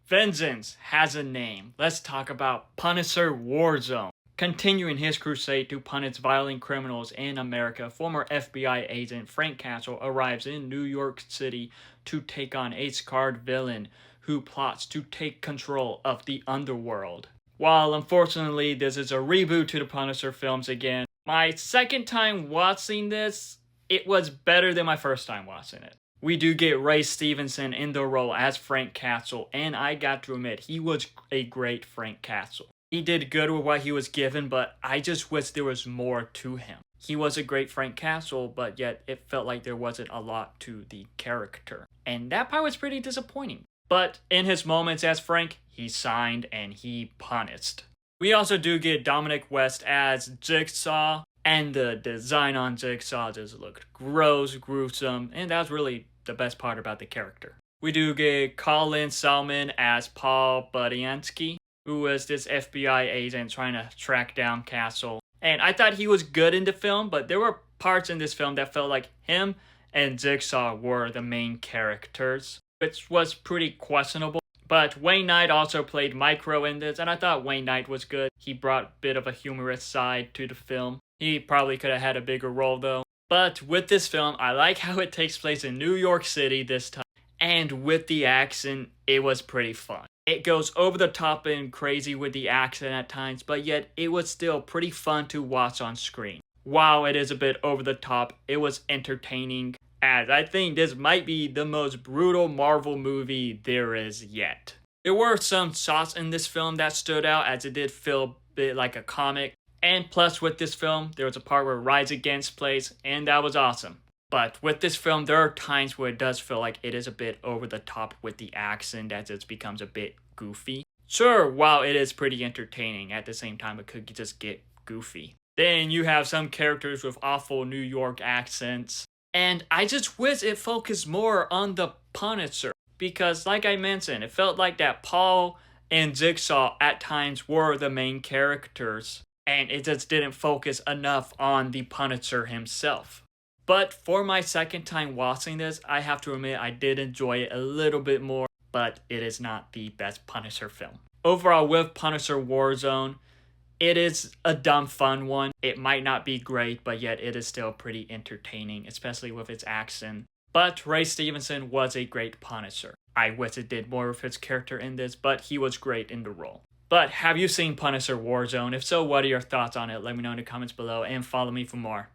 Vengeance has a name. Let's talk about Punisher Warzone. Continuing his crusade to punish violent criminals in America, former FBI agent Frank Castle arrives in New York City to take on a scarred villain who plots to take control of the underworld. While unfortunately this is a reboot to the Punisher films again, my second time watching this, it was better than my first time watching it. We do get Ray Stevenson in the role as Frank Castle, and I got to admit, he was a great Frank Castle. He did good with what he was given, but I just wish there was more to him. He was a great Frank Castle, but yet it felt like there wasn't a lot to the character. And that part was pretty disappointing. But in his moments as Frank, he signed and he punished. We also do get Dominic West as Jigsaw, and the design on Jigsaw just looked gross, gruesome, and that was really the best part about the character. We do get Colin Salmon as Paul Budiansky, who was this FBI agent trying to track down Castle. And I thought he was good in the film, but there were parts in this film that felt like him and Jigsaw were the main characters, which was pretty questionable. But Wayne Knight also played Micro in this, and I thought Wayne Knight was good. He brought a bit of a humorous side to the film. He probably could have had a bigger role though. But with this film, I like how it takes place in New York City this time. And with the action, it was pretty fun. It goes over the top and crazy with the action at times, but yet it was still pretty fun to watch on screen. While it is a bit over the top, it was entertaining, as I think this might be the most brutal Marvel movie there is yet. There were some shots in this film that stood out, as it did feel a bit like a comic. And plus with this film, there was a part where Rise Against plays, and that was awesome. But with this film, there are times where it does feel like it is a bit over the top with the accent, as it becomes a bit goofy. Sure, while it is pretty entertaining, at the same time it could just get goofy. Then you have some characters with awful New York accents. And I just wish it focused more on the Punisher. Because like I mentioned, it felt like that Paul and Jigsaw at times were the main characters. And it just didn't focus enough on the Punisher himself. But for my second time watching this, I have to admit I did enjoy it a little bit more, but it is not the best Punisher film. Overall, with Punisher Warzone, it is a dumb fun one. It might not be great, but yet it is still pretty entertaining, especially with its action. But Ray Stevenson was a great Punisher. I wish it did more of his character in this, but he was great in the role. But have you seen Punisher Warzone? If so, what are your thoughts on it? Let me know in the comments below and follow me for more.